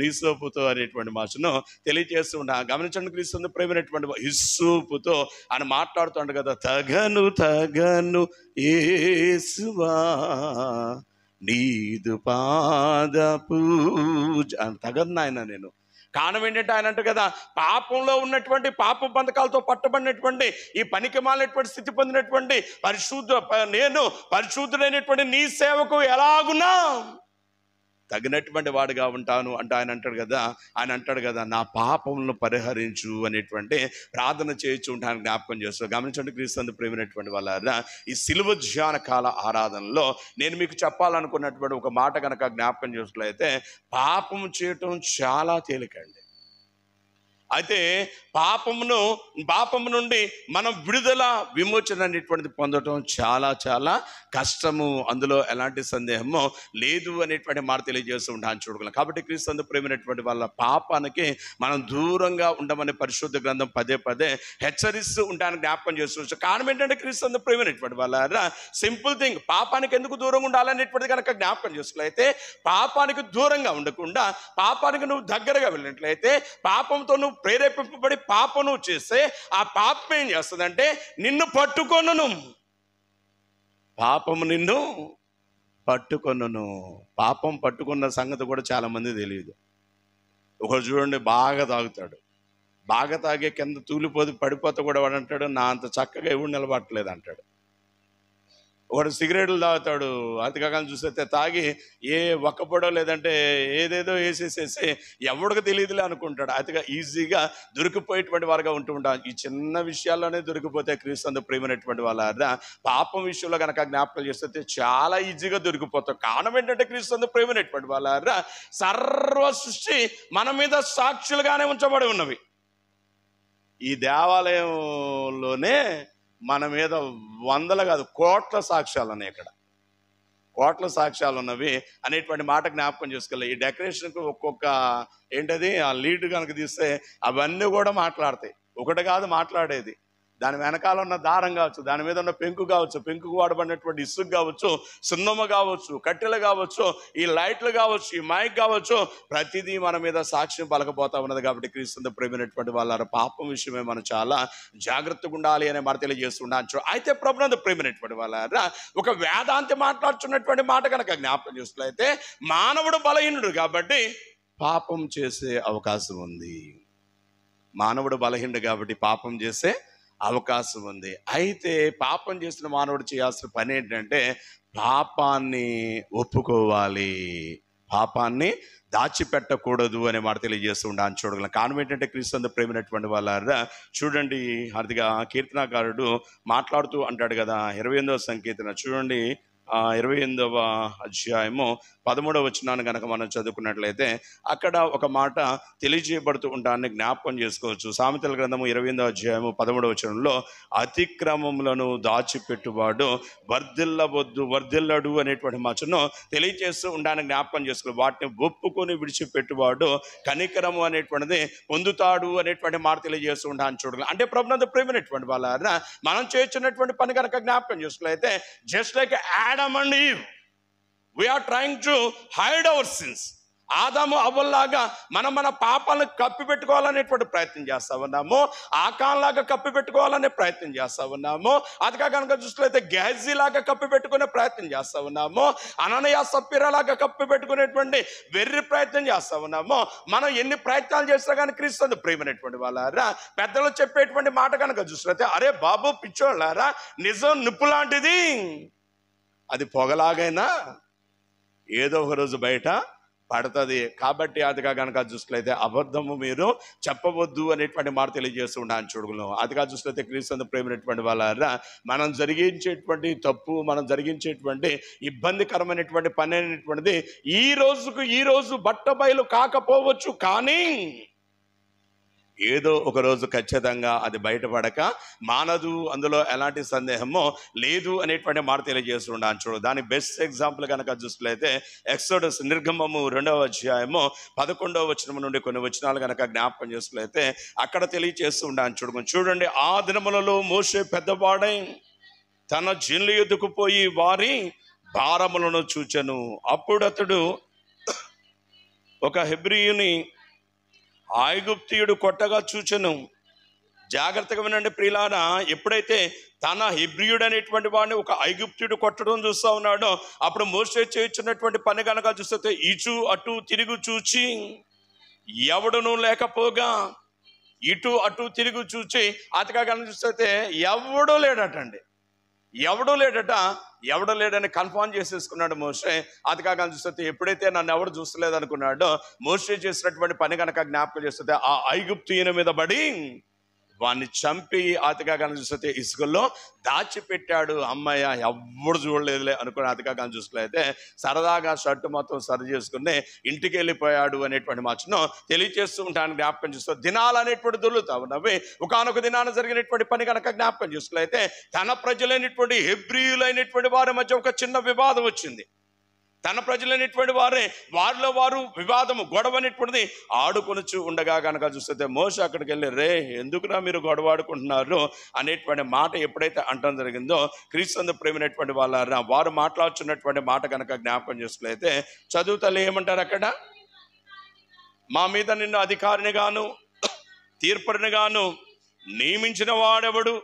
నీ సోపుతో అనేటువంటి భాషను తెలియజేస్తూ ఉంటా. గమనించండి, క్రీస్తు ప్రేమైనటువంటి హిస్సోపుతో అని మాట్లాడుతుంటాడు కదా. తగను యేసువా నీదు పాద పూజ తగను ఆయన నేను. కారణం ఏంటంటే ఆయన అంటారు కదా, పాపంలో ఉన్నటువంటి పాప బంధకాలతో పట్టబడినటువంటి ఈ పనికి మాలినటువంటి స్థితి పొందినటువంటి నేను పరిశుద్ధుడైనటువంటి నీ సేవకు ఎలాగున్నా తగినటువంటి వాడుగా ఉంటాను అంటే ఆయన అంటాడు కదా నా పాపములను పరిహరించు అనేటువంటి ప్రార్థన చేయొచ్చు ఉంటాను జ్ఞాపకం చేస్తూ. గమనించండి క్రీస్తు ప్రేమైనటువంటి వాళ్ళ ఈ సిలువ ధ్యాన కాల ఆరాధనలో నేను మీకు చెప్పాలనుకున్నటువంటి ఒక మాట కనుక జ్ఞాపకం చేసినట్లయితే, పాపం చేయటం చాలా తేలికండి. అయితే పాపము నుండి మనం విమోచన అనేటువంటిది పొందడం చాలా చాలా కష్టము, అందులో ఎలాంటి సందేహము లేదు అనేటువంటి మాట తెలియజేస్తూ ఉంటాను చూడగలం. కాబట్టి క్రీస్తు ప్రేమైనటువంటి వాళ్ళ పాపానికి మనం దూరంగా ఉండమని పరిశుద్ధ గ్రంథం పదే పదే హెచ్చరిస్తూ ఉంటాను జ్ఞాపకం చేస్తూ. కారణం ఏంటంటే క్రీస్తు ప్రేమైనటువంటి వాళ్ళ సింపుల్ థింగ్, పాపానికి ఎందుకు దూరంగా ఉండాలనేటువంటిది కనుక జ్ఞాపకం చేసినట్లయితే, పాపానికి దూరంగా ఉండకుండా పాపానికి నువ్వు దగ్గరగా వెళ్ళినట్లయితే, పాపంతో నువ్వు ప్రేరేపింపబడి పాపం నువ్వు చేస్తే ఆ పాపం ఏం చేస్తుందంటే నిన్ను పట్టుకొనును. పాపము నిన్ను పట్టుకొనును. పాపం పట్టుకున్న సంగతి కూడా చాలా మంది తెలియదు. ఒకరు చూడండి, బాగా తాగుతాడు, బాగా తాగే కింద తూలిపోతే పడిపోతే కూడా వాడు అంటాడు నా అంత చక్కగా ఎవడు నిలబట్టలేదు అంటాడు. ఒకడు సిగరెట్లు తాగుతాడు, అతికాలం చూస్తే తాగి ఏ ఒక్కపొడో లేదంటే ఏదేదో వేసేసేసి ఎవడికి తెలియదులే అనుకుంటాడు. అతిగా ఈజీగా దొరికిపోయేటువంటి వారుగా ఉంటూ ఉంటాం. ఈ చిన్న విషయాల్లోనే దొరికిపోతే క్రీస్తు ప్రేమైనటువంటి వాళ్ళ పాపం విషయంలో కనుక జ్ఞాపకం చేస్తే చాలా ఈజీగా దొరికిపోతాం. కారణం ఏంటంటే క్రీస్తు ప్రేమైనటువంటి వాళ్ళ సర్వ సృష్టి మన మీద సాక్షులుగానే ఉంచబడి ఉన్నవి. ఈ దేవాలయంలోనే మన మీద వందల కాదు కోట్ల సాక్ష్యాలు ఉన్నాయి. ఇక్కడ కోట్ల సాక్ష్యాలు ఉన్నవి అనేటువంటి మాట జ్ఞాపకం చేసుకోవాలి. ఈ డెకరేషన్కి ఒక్కొక్క ఏంటది ఆ లీడ్ కనుక తీస్తే అవన్నీ కూడా మాట్లాడతాయి. ఒకటి కాదు మాట్లాడేది, దాని వెనకాల ఉన్న దారం కావచ్చు, దాని మీద ఉన్న పెంకు కావచ్చు, పెంకుకు వాడబడినటువంటి ఇసుకు కావచ్చు, సున్నమ కావచ్చు, కట్టెలు కావచ్చు, ఈ లైట్లు కావచ్చు, ఈ మైక్ కావచ్చు, ప్రతిదీ మన మీద సాక్ష్యం పలకపోతా ఉన్నది. కాబట్టి క్రీస్తు ప్రేమైనటువంటి వాళ్ళ పాపం విషయమే మనం చాలా జాగ్రత్తగా ఉండాలి అనే మాట తెలియజేస్తున్నాను. అయితే ప్రభునందు ప్రేమైనటువంటి వాళ్ళ ఒక వేదాంతి మాట్లాడుతున్నటువంటి మాట కనుక జ్ఞాపకం చేసినట్లయితే, మానవుడు బలహీనుడు కాబట్టి పాపం చేసే అవకాశం ఉంది. మానవుడు బలహీనుడు కాబట్టి పాపం చేసే అవకాశం ఉంది. అయితే పాపం చేసిన మానవుడు చేయాల్సిన పని ఏంటంటే పాపాన్ని ఒప్పుకోవాలి, పాపాన్ని దాచిపెట్టకూడదు అనే మాట తెలియజేస్తూ ఉండాలని చూడగలం. కారణం ఏంటంటే క్రీస్తు ప్రేమైనటువంటి వాళ్ళ చూడండి, అదిగా కీర్తనాకారుడు మాట్లాడుతూ అంటాడు కదా, 28వ సంకీర్తన చూడండి, 28వ అధ్యాయము 13వ వచనాన్ని కనుక మనం చదువుకున్నట్లయితే అక్కడ ఒక మాట తెలియజేయబడుతూ ఉంటాన్ని జ్ఞాపకం చేసుకోవచ్చు. సామెతల గ్రంథము 28వ అధ్యాయము 13వ వచనంలో, అతిక్రమములను దాచిపెట్టువాడు వర్ధిల్లడు అనేటువంటి మాటను తెలియజేస్తూ ఉండాలని జ్ఞాపకం చేసుకోవాలి. వాటిని ఒప్పుకొని విడిచిపెట్టువాడు కనికరము అనేటువంటిది పొందుతాడు అనేటువంటి మాట తెలియజేస్తూ ఉంటాను చూడాలి. అంటే ప్రభునందు ప్రేమైనటువంటి వాళ్ళ మనం చేస్తున్నటువంటి పని కనుక జ్ఞాపకం చేసుకోవాలైతే, just like Adam and Eve, we are trying to hide our sins. ఆదాము అవ్వల్లాగా మన పాపాలను కప్పి పెట్టుకోవాలనేటువంటి ప్రయత్నం చేస్తా ఉన్నాము. ఆకాంలాగా కప్పి పెట్టుకోవాలనే ప్రయత్నం చేస్తా ఉన్నాము. అదిగా కనుక చూసినట్లయితే గెహజీ లాగా కప్పి పెట్టుకునే ప్రయత్నం చేస్తా ఉన్నాము. అననయ సప్పీరా లాగా కప్పి పెట్టుకునేటువంటి వెర్రి ప్రయత్నం చేస్తా ఉన్నాము. మనం ఎన్ని ప్రయత్నాలు చేసినా కానీ క్రీస్తు ప్రియమైనటువంటి వాళ్ళారా, పెద్దలు చెప్పేటువంటి మాట కనుక చూసినట్లయితే, అరే బాబు పిచ్చోళ్ళారా, నిజం నిప్పు లాంటిది, అది పొగలాగైనా ఏదో ఒక రోజు బయట పడుతుంది. కాబట్టి అదిగా కనుక చూసినట్లయితే అబద్ధము మీరు చెప్పవద్దు అనేటువంటి మాట తెలియజేస్తూ ఉంటాను. చూడగలను అదిగా చూసినట్లయితే క్రీస్తు ప్రేమైనటువంటి వాళ్ళ మనం జరిగించేటువంటి తప్పు, మనం జరిగించేటువంటి ఇబ్బందికరమైనటువంటి పని అనేటువంటిది ఈ రోజు బట్టబయలు కాకపోవచ్చు, కానీ ఏదో ఒక రోజు ఖచ్చితంగా అది బయటపడక మానదు, అందులో ఎలాంటి సందేహమో లేదు అనేటువంటి మాట తెలియజేస్తున్నాను. చూడు, దాని బెస్ట్ ఎగ్జాంపుల్ కనుక చూసినట్లయితే ఎక్సోడస్ నిర్గమము 2వ అధ్యాయము 11వ వచనం నుండి కొన్ని వచనాలు కనుక జ్ఞాపకం చేసుకున్నట్లయితే అక్కడ తెలియజేస్తూ ఉన్నాను. చూడండి, ఆ దినములలో మోషే పెద్దవాడై తన జనుల యొద్దకు పోయి వారి భారములను చూచెను. అప్పుడు అతడు ఒక హెబ్రీయుని ఐగుప్తీయుడు కొట్టగా చూచెను. జాగ్రత్తగా వినండి ప్రియులారా, ఎప్పుడైతే తన హెబ్రీయుడు అనేటువంటి వాడిని ఒక ఐగుప్తీయుడు కొట్టడం చూస్తా ఉన్నాడో, అప్పుడు మోషే చేయించినటువంటి పని కనుక చూస్తే ఇటు అటు తిరిగి చూచి ఎవడును లేకపోగా, ఇటు అటు తిరిగి చూచి అతగా కనుక చూస్తే ఎవడూ లేడటండి. ఎవడో లేడని కన్ఫర్మ్ చేసేసుకున్నాడు మోషే. అది కాక చూస్తే ఎప్పుడైతే నన్ను ఎవడు చూస్తలేదు అనుకున్నాడో, మోషే చేసినటువంటి పని కనుక జ్ఞాపకం చేస్తే ఆ ఐగుప్తీయుని మీద పడి వాడిని చంపి అతిగా కనుక చూస్తే ఇసుకల్లో దాచిపెట్టాడు. అమ్మయ్య ఎవడు చూడలేదులే అనుకుని అతిగా కనుక చూసుకులైతే సరదాగా షర్టు మొత్తం సరి చేసుకుని ఇంటికి వెళ్ళిపోయాడు అనేటువంటి మాటను తెలియజేస్తూ ఉంటాను. జ్ఞాపకం చేస్తూ దినాలు అనేటువంటి దొరుకుతా ఉన్నవి. ఒకనొక దినాన జరిగినటువంటి పని కనుక జ్ఞాపకం చేసుకులైతే తన ప్రజలైనటువంటి హెబ్రీయులైనటువంటి వారి మధ్య ఒక చిన్న వివాదం వచ్చింది. తన ప్రజలైనటువంటి వారిలో వారు వివాదము, గొడవ అనేటువంటిది ఆడుకొనుచు ఉండగా కనుక చూస్తే మోషే అక్కడికి వెళ్ళి, రే ఎందుకురా మీరు గొడవ ఆడుకుంటున్నారు అనేటువంటి మాట ఎప్పుడైతే అంటం జరిగిందో, క్రీస్తు ప్రేమైనటువంటి వారు మాట్లాడుతున్నటువంటి మాట కనుక జ్ఞాపకం చేసుకులైతే చదువుతలే ఏమంటారు అక్కడ, మా మీద నిన్ను అధికారిని గాను తీర్పుని గాను నియమించిన వాడెవడు?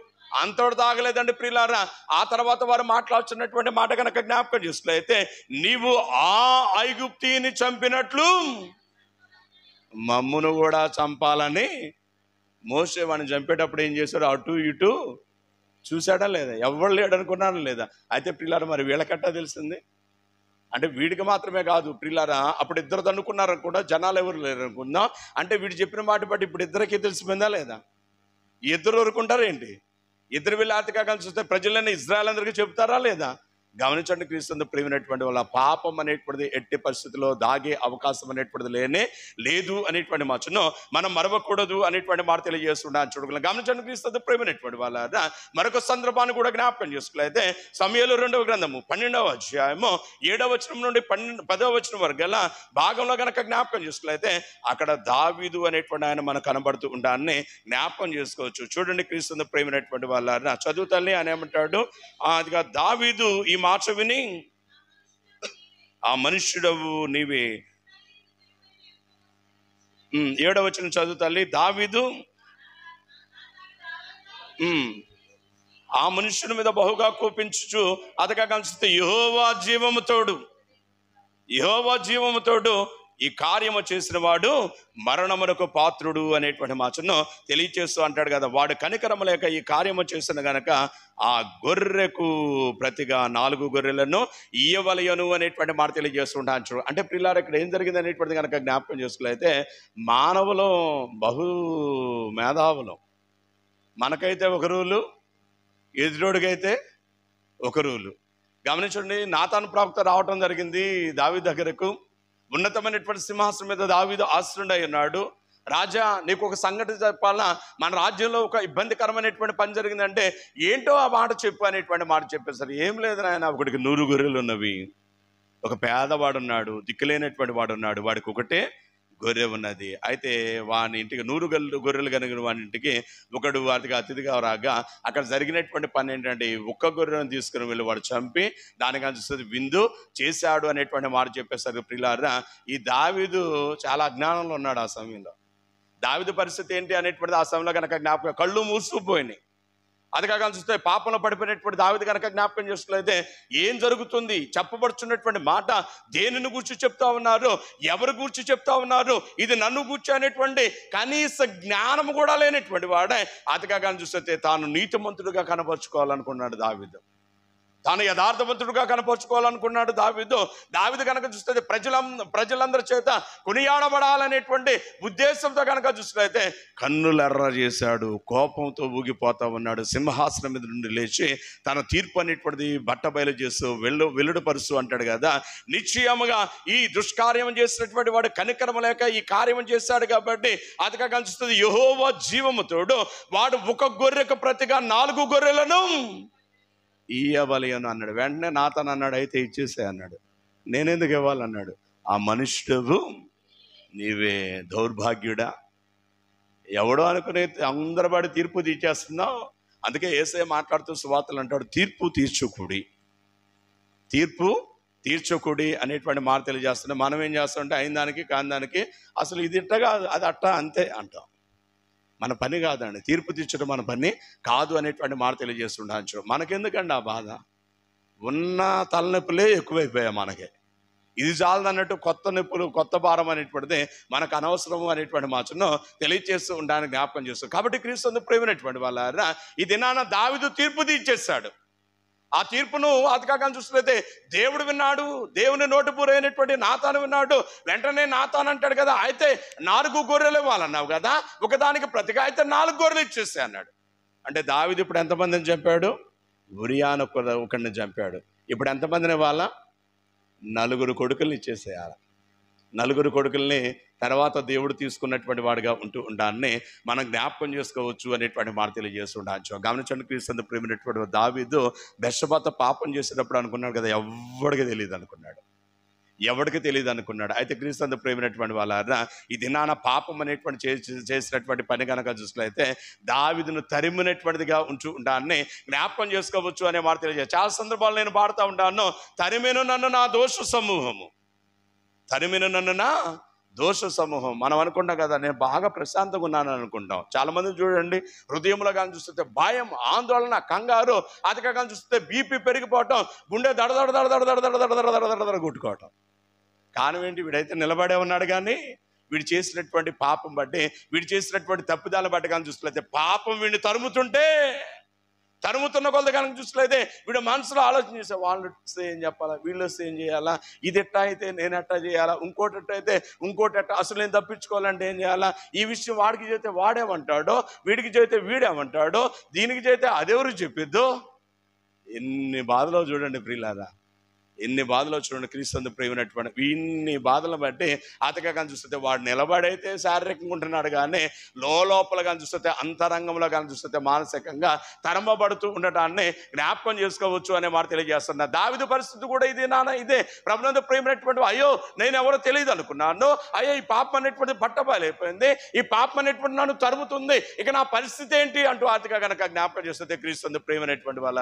అంతటి తాగలేదండి ప్రియులారా. ఆ తర్వాత వారు మాట్లాడుతున్నటువంటి మాట కనుక జ్ఞాపకం చేసుకులైతే, నీవు ఆ ఐగుప్తీని చంపినట్లు మమ్మును కూడా చంపాలని మోషే వాడిని చంపేటప్పుడు ఏం చేశాడు, అటు ఇటు చూశాడా లేదా, ఎవరు లేడు అనుకున్నాను లేదా. అయితే ప్రియులారా, మరి వీళ్ళకట్టా తెలిసింది అంటే వీడికి మాత్రమే కాదు ప్రియులారా, అప్పుడు ఇద్దరు అనుకున్నారు అనుకుంటా, జనాలు ఎవరు లేరు అనుకుందాం. అంటే వీడు చెప్పిన మాట బట్టి ఇప్పుడు ఇద్దరికి తెలిసిపోయిందా లేదా? ఇద్దరు ఊరుకుంటారా ఏంటి? ఇద్దరు వీళ్ళు ఆర్థిక కలిసి వస్తే ప్రజలన్నీ ఇజ్రాయల్ అందరికీ చెబుతారా లేదా? గమనించండి, క్రీస్తు ప్రియమైనటువంటి వాళ్ళ పాపం అనేటువంటిది ఎట్టి పరిస్థితుల్లో దాగే అవకాశం అనేటువంటిది లేదు అనేటువంటి మాటను మనం మరవకూడదు అనేటువంటి మాట తెలియజేస్తున్నాను. చూడగలం. గమనించండి, క్రీస్తు ప్రియమైనటువంటి వాళ్ళ మరొక సందర్భాన్ని కూడా జ్ఞాపకం చేసుకులైతే సమూయేలు 2వ గ్రంథము 12వ అధ్యాయము 7వ వచనం నుండి 10వ వచనం వరకు గల భాగంలో కనుక జ్ఞాపకం చేసుకులైతే అక్కడ దావీదు అనేటువంటి ఆయన మనకు కనబడుతూ ఉండాలని జ్ఞాపకం చేసుకోవచ్చు. చూడండి, క్రీస్తు ప్రియమైనటువంటి వాళ్ళ చదువుతాన్ని ఆయన ఏమంటాడు, అదిగా దావీదు ఈ మాట విని, ఆ మనుష్యుడవు నీవే. 7వ వచనం చదువుతాలి. దావీదు ఆ మనుష్యుని మీద బహుగా కోపించుచు అతగా కలిసితే యెహోవా జీవము తోడు ఈ కార్యము చేసిన వాడు మరణమునకు పాత్రుడు అనేటువంటి మాటను తెలియచేస్తూ అంటాడు కదా. వాడు కనికరము లేక ఈ కార్యము చేసిన గనక ఆ గొర్రెకు ప్రతిగా 4 గొర్రెలను ఇయ్యవలయను అనేటువంటి మాట తెలియజేస్తుంటాను. చూడు, అంటే పిల్లారు ఇక్కడ ఏం జరిగింది అనేటువంటి కనుక జ్ఞాపకం చేసుకులైతే మానవులు బహు మేధావులు. మనకైతే ఒక రూలు, ఎదురోడికైతే ఒక రూలు. గమనించండి, నాతాను ప్రవక్త రావటం జరిగింది దావీదు దగ్గరకు. ఉన్నతమైనటువంటి సింహాసనం మీద దావీదు ఆశ్రయుడై ఉన్నాడు. రాజా, నీకు ఒక సంఘటన చెప్పాలన్నా, మన రాజ్యంలో ఒక ఇబ్బందికరమైనటువంటి పని జరిగిందంటే ఏంటో ఆ మాట చెప్పు అనేటువంటి మాట చెప్పేసరి, ఏం లేదు నాయన, ఒకటికి 100 గొర్రెలు ఉన్నవి, ఒక పేదవాడు ఉన్నాడు, దిక్కులేనటువంటి వాడు ఉన్నాడు, వాడికి ఒకటే గొర్రె ఉన్నది. అయితే వాని ఇంటికి 100 గొర్రెలు కలిగిన వాని ఇంటికి ఒకడు వాటికి అతిథిగా రాగా అక్కడ జరిగినటువంటి పని ఏంటంటే ఒక్క గొర్రెను తీసుకుని వెళ్ళి వాడు చంపి దానికని చూస్తుంది విందు చేశాడు అనేటువంటి మాట చెప్పేసరికి ప్రియులారా, ఈ దావీదు చాలా అజ్ఞానంలో ఉన్నాడు. ఆ సమయంలో దావీదు పరిస్థితి ఏంటి అనేటువంటిది ఆ సమయంలో కనుక జ్ఞాపకం, కళ్ళు మూసుకుపోయినాయి. అది కాక చూస్తే పాపంలో పడిపోయినటువంటి దావీదు కనుక జ్ఞాపకం చేసుకున్నట్లయితే ఏం జరుగుతుంది, చెప్పబడుచున్నటువంటి మాట దేనిని గూర్చి చెప్తా ఉన్నారు, ఎవరు గూర్చి చెప్తా ఉన్నారు, ఇది నన్ను గూర్చి అనేటువంటి కనీస జ్ఞానం కూడా లేనటువంటి వాడే అది కాక చూస్తే తాను నీతిమంతుడిగా కనపరుచుకోవాలనుకున్నాడు దావీదు. తాను యథార్థవంతుడుగా కనపరుచుకోవాలనుకున్నాడు దావీదు కనుక చూస్తే ప్రజలందరి చేత కొనియాడబడాలనేటువంటి ఉద్దేశంతో కనుక చూస్తే కన్నులెర్ర చేశాడు, కోపంతో ఊగిపోతా ఉన్నాడు. సింహాసనం మీద నుండి లేచి తన తీర్పు అనేటువంటిది బట్టబయలు చేస్తూ వెల్లుడుపరుస్తూ అంటాడు కదా, నిశ్చయముగా ఈ దుష్కార్యం చేసినటువంటి వాడు కనికరం లేక ఈ కార్యం చేశాడు కాబట్టి అది కాక చూస్తుంది యెహోవా జీవముతోడు వాడు ఒక గొర్రెకు ప్రతిగా 4 గొర్రెలను ఇయ్యబలి అని అన్నాడు. వెంటనే నాతను అన్నాడు, అయితే ఇచ్చేసే అన్నాడు. నేనెందుకు ఇవ్వాలన్నాడు. ఆ మనుష్యుడు నీవే దౌర్భాగ్యుడా, ఎవడో అనుకునే అందరివాడి తీర్పు తీర్చేస్తున్నావు. అందుకే యేసయ్య మాట్లాడుతూ సువార్తలు అంటాడు, తీర్పు తీర్చుకుడి అనేటువంటి మాట తెలియజేస్తున్నాం. మనం ఏం చేస్తామంటే అయిన దానికి కాని దానికి అసలు ఇది ఇట్టగా అది అట్టా అంతే అంటాం. మన పని కాదండి, తీర్పు తీర్చడం మన పని కాదు అనేటువంటి మాట తెలియజేస్తుండచ్చు. మనకెందుకండి ఆ బాధ, ఉన్న తలనొప్పులే ఎక్కువైపోయాయి మనకి. ఇది చాలదన్నట్టు కొత్త నొప్పులు కొత్త భారం అనేటువంటిది మనకు అనవసరం అనేటువంటి మాటను తెలియజేస్తూ ఉండడానికి జ్ఞాపకం చేస్తాం. కాబట్టి క్రీస్తు ప్రేమైనటువంటి వాళ్ళ ఈ దినాన దావీదు తీర్పు తీర్చేశాడు. ఆ తీర్పును అతకాగా చూసినట్లయితే దేవుడు విన్నాడు, దేవుని నోటి పూరైనటువంటి నాతాను విన్నాడు. వెంటనే నాతాను అంటాడు కదా, అయితే 4 గొర్రెలు ఇవ్వాలన్నావు కదా, ఒకదానికి ప్రతిగా అయితే 4 గొర్రెలు ఇచ్చేస్తే అన్నాడు. అంటే దావీదు ఇప్పుడు ఎంతమందిని చంపాడు, ఉరియాను ఒకరిని చంపాడు. ఇప్పుడు ఎంతమందిని ఇవ్వాలా, 4 కొడుకుల్ని ఇచ్చేసేయాలి. 4 కొడుకుల్ని తర్వాత దేవుడు తీసుకున్నటువంటి వాడిగా ఉండాలని మనం జ్ఞాపకం చేసుకోవచ్చు అనేటువంటి మాట తెలియజేస్తుండవచ్చు. గమనించండి, క్రీస్తు ప్రేమైనటువంటి దావీదు బెత్షెబాత పాపం చేసేటప్పుడు అనుకున్నాడు కదా, ఎవడికి తెలియదు అనుకున్నాడు. అయితే క్రీస్తు ప్రేమైనటువంటి వాళ్ళ ఈ దినాన పాపం అనేటువంటి చేసినటువంటి పని కనుక చూసినట్లయితే దావీదును తరిమినటువంటిదిగా ఉండాలని జ్ఞాపకం చేసుకోవచ్చు అనే మాట తెలియజేసి చాలా సందర్భాలు నేను పాడుతూ ఉంటాను, తరిమిను నన్ను నా దోష సమూహం. మనం అనుకుంటాం కదా నేను బాగా ప్రశాంతంగా ఉన్నాను అనుకుంటాం. చాలా మంది చూడండి హృదయంలో కానీ చూస్తే భయం, ఆందోళన, కంగారు, అది కానీ చూస్తే బీపీ పెరిగిపోవటం, గుండె దడ కొట్టుకోవటం. కారణం ఏంటి, వీడైతే నిలబడే ఉన్నాడు కానీ వీడు చేసినటువంటి పాపం బట్టి, వీడు చేసినటువంటి తప్పిదాలను బట్టి కానీ చూసినట్లయితే పాపం వీడిని తరుముతున్న కొలది కనుక చూసినట్లయితే వీడు మనసులో ఆలోచన చేసే, వాళ్ళు వస్తే ఏం చెప్పాలా, వీళ్ళు వస్తే ఏం చేయాలా, ఇది ఎట్టా అయితే నేను ఎట్టా చేయాలా, ఇంకోటి ఎట్టా, అసలు నేను తప్పించుకోవాలంటే ఏం చేయాలా, ఈ విషయం వాడికి చేస్తే వాడేమంటాడో, వీడికి చేస్తే వీడేమంటాడో, దీనికి చేస్తే అదెవరు చెప్పిద్దో. ఎన్ని బాధలో చూడండి ప్రియులారా, ఎన్ని బాధలో చూడండి. క్రీస్తు ప్రేమైనటువంటి ఇన్ని బాధలను బట్టి అతగా కానీ చూస్తే వాడు నిలబడైతే శారీరకంగా ఉంటున్నాడు కానీ లోపల కానీ చూస్తే అంతరంగంలో కానీ చూస్తే మానసికంగా తరమబడుతూ ఉండటాన్ని జ్ఞాపకం చేసుకోవచ్చు అనే మాట తెలియజేస్తున్నా. దావీదు పరిస్థితి కూడా ఇదే ప్రభునందు ప్రేమైనటువంటి, అయ్యో నేను ఎవరో తెలియదు అనుకున్నాను, అయ్యో ఈ పాపం అనేటువంటి బట్టబయలైపోయింది, ఈ పాపం అనేటువంటి నన్ను తరుముతుంది, ఇక నా పరిస్థితి ఏంటి అంటూ అతగా కనుక జ్ఞాపకం చేస్తే క్రీస్తు ప్రేమైనటువంటి వాళ్ళ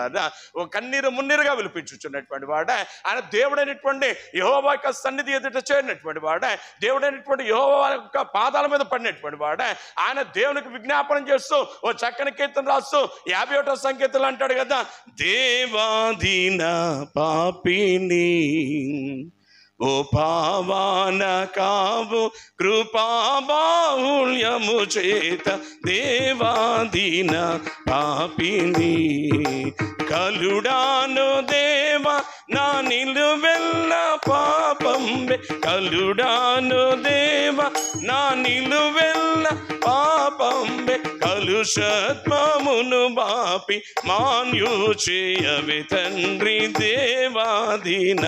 కన్నీరు మున్నీరుగా విలిపించుచున్నటువంటి వాడ ఆయన దేవుడైనటువంటి యెహోవా యొక్క సన్నిధి ఎదుట చేరినటువంటి వాడే, దేవుడైనటువంటి యెహోవా యొక్క పాదాల మీద పడినటువంటి వాడే, ఆయన దేవునికి విజ్ఞాపనం చేస్తూ ఓ చక్కని కీర్తన రాస్తూ 51వ సంకీర్తనలో అంటాడు కదా, దేవాదీన పాపిని ఓ పావన కావు కృపాబాహుళ్యము చేత దేవాదీన పాపిని కలుడాను దేవా నా నిలువెల్ల పాపంబే, కలుడాను దేవా నా నిలువెల్ల పాపంబే, కలుషత్వమును బాపి మాన్యు చేయవే తండ్రి దేవాదీన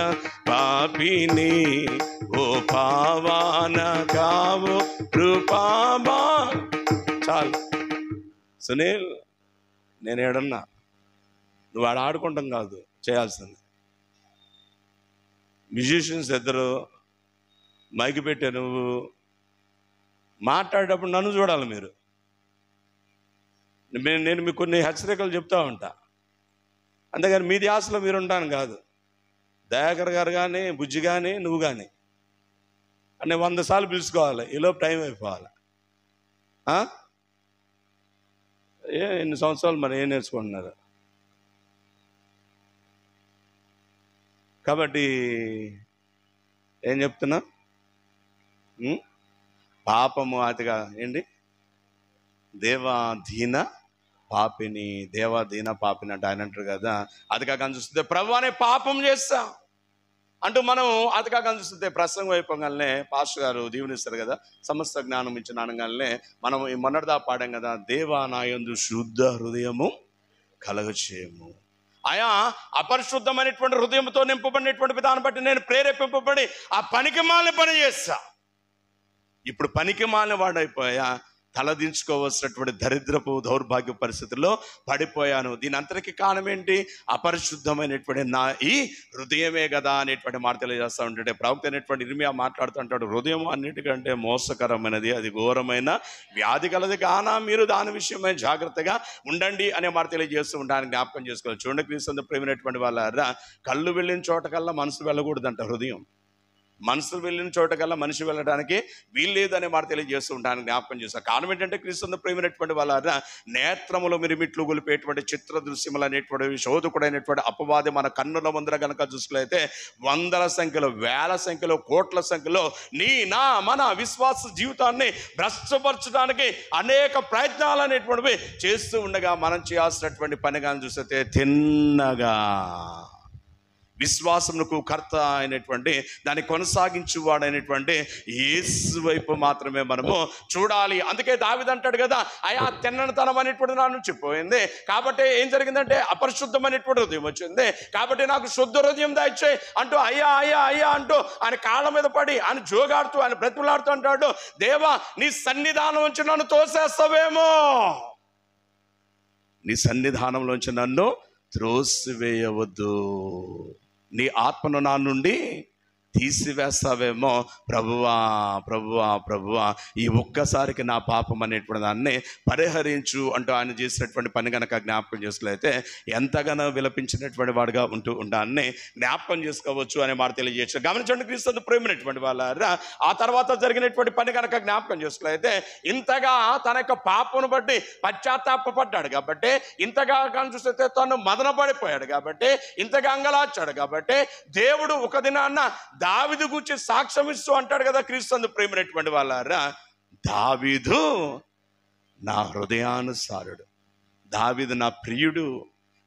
పాపిని ఓ పావన కావు కృపాబా. చాలు సునీల్, నేను ఏడన్నా, నువ్వు ఆడ ఆడుకుంటాం కాదు చేయాల్సింది. మ్యూజిషియన్స్ ఇద్దరు మైకి పెట్టే నువ్వు మాట్లాడేటప్పుడు నన్ను చూడాలి మీరు. నేను మీకు కొన్ని హెచ్చరికలు చెప్తా ఉంటా, అంతేగాని మీ ధ్యాసలో మీరు ఉంటాను కాదు. దయాకర్ గారు కానీ, బుజ్జి కానీ, నువ్వు కానీ అని 100 సార్లు పిలుచుకోవాలి, ఈలోపు టైం అయిపోవాలి. ఎన్ని సంవత్సరాలు మరి ఏం నేర్చుకుంటున్నారు? కాబట్టి ఏం చెప్తున్నా, పాపము అతిగా ఏంటి, దేవాధీన పాపిని, దేవాధీన పాపిని అంటే ఆయన అంటారు కదా, అతిగా కనిపిస్తుంది ప్రభు అనే పాపం చేస్తాం అంటూ మనం అతిగా కనిపిస్తుంది. ప్రసంగం అయిపోగానే పాస్టర్ గారు దీవెనిస్తారు కదా, సమస్త జ్ఞానం ఇచ్చిన అనగానే మనం ఈ మొన్నటిదా పాడాం కదా, దేవా నా యందు శుద్ధ హృదయము కలగచేయము. ఆయా అపరిశుద్ధమైనటువంటి హృదయంతో నింపబడినటువంటి విధానం బట్టి నేను ప్రేరేపింపబడి ఆ పనికి మాలిన పని చేస్తా. ఇప్పుడు పనికి మాలిన వాడైపోయా, తలదించుకోవాల్సినటువంటి దరిద్రపు దౌర్భాగ్య పరిస్థితుల్లో పడిపోయాను. దీని అంతటికి కారణం ఏంటి? అపరిశుద్ధమైనటువంటి నా ఈ హృదయమే కదా అనేటువంటి మాట తెలియజేస్తూ ఉంటే, ప్రవక్త అయినటువంటి ఇర్మియా మాట్లాడుతుంటాడు, హృదయం అన్నిటికంటే మోసకరమైనది, అది ఘోరమైన వ్యాధి కలది కానా, మీరు దాని విషయమై జాగ్రత్తగా ఉండండి అనే మాట తెలియజేస్తూ ఉంటాను. జ్ఞాపకం చేసుకోవాలి. చూడండి, క్రీస్తు ప్రేమైనటువంటి వాళ్ళ కళ్ళు వెళ్ళిన చోటకల్లా మనసు వెళ్ళకూడదంట. హృదయం మనసు వెళ్ళిన చోటకల్లా మనిషి వెళ్ళడానికి వీల్లేదు అనే మాట తెలియజేస్తూ ఉంటాను. జ్ఞాపకం చేస్తాను. కారణం ఏంటంటే క్రీస్తు ప్రేమైనటువంటి వాళ్ళ నేత్రములు మిరిమిట్లు గొలిపేటువంటి చిత్ర దృశ్యములు అనేటువంటి శోధకుడైనటువంటి అపవాది మన కన్నుల ముందర కనుక చూసుకులైతే వందల సంఖ్యలో, వేల సంఖ్యలో, కోట్ల సంఖ్యలో నా మన విశ్వాస జీవితాన్ని భ్రష్టపరచడానికి అనేక ప్రయత్నాలు అనేటువంటివి చేస్తూ ఉండగా మనం చేయాల్సినటువంటి పనిగా చూస్తే తిన్నగా విశ్వాసమునకు కర్త అయినటువంటి దాన్ని కొనసాగించువాడైనటువంటి యేసు వైపు మాత్రమే మనము చూడాలి. అందుకే దావీదు అంటాడు కదా, అయా తిన్నతనం అనేటువంటి నా నుంచి పోయింది, కాబట్టి ఏం జరిగిందంటే అపరిశుద్ధమైనటువంటి హృదయం వచ్చింది, కాబట్టి నాకు శుద్ధ హృదయం దయచేయి అంటూ అయ్యా అయ్యా అయ్యా అంటూ ఆయన కాళ్ళ మీద పడి ఆయన జోగాడుతూ ఆయన బ్రతుకులాడుతూ అంటాడు, దేవా నీ సన్నిధానంలోంచి నన్ను తోసేస్తావేమో, నీ సన్నిధానంలోంచి నన్ను త్రోసివేయవద్దు, నీ ఆత్మను నా నుండి తీసివేస్తావేమో, ప్రభువా ప్రభువా ప్రభువా ఈ ఒక్కసారికి నా పాపం అనేటువంటి దాన్ని పరిహరించు అంటూ ఆయన చేసినటువంటి పని కనుక జ్ఞాపకం చేసుకులైతే ఎంతగానో విలపించినటువంటి వాడుగా ఉంటూ ఉండాన్ని జ్ఞాపకం చేసుకోవచ్చు అనే మాట తెలియజేయచ్చు. గమనించండి, క్రీస్తు ప్రేమైనటువంటి వాళ్ళ ఆ తర్వాత జరిగినటువంటి పని కనుక జ్ఞాపకం చేసుకులైతే ఇంతగా తన యొక్క పాపను బట్టి పశ్చాత్తాపడ్డాడు కాబట్టి, ఇంతగా కానీ చూస్తే తను మదన పడిపోయాడు కాబట్టి, ఇంతగా అంగలార్చాడు కాబట్టి దేవుడు ఒక దినాన్న దావీదు గురించి సాక్ష్యం ఇస్తూ అంటాడు కదా, క్రీస్తు ప్రేమైనటువంటి వాళ్ళారా, దావీదు నా హృదయానుసారుడు, దావీదు నా ప్రియుడు,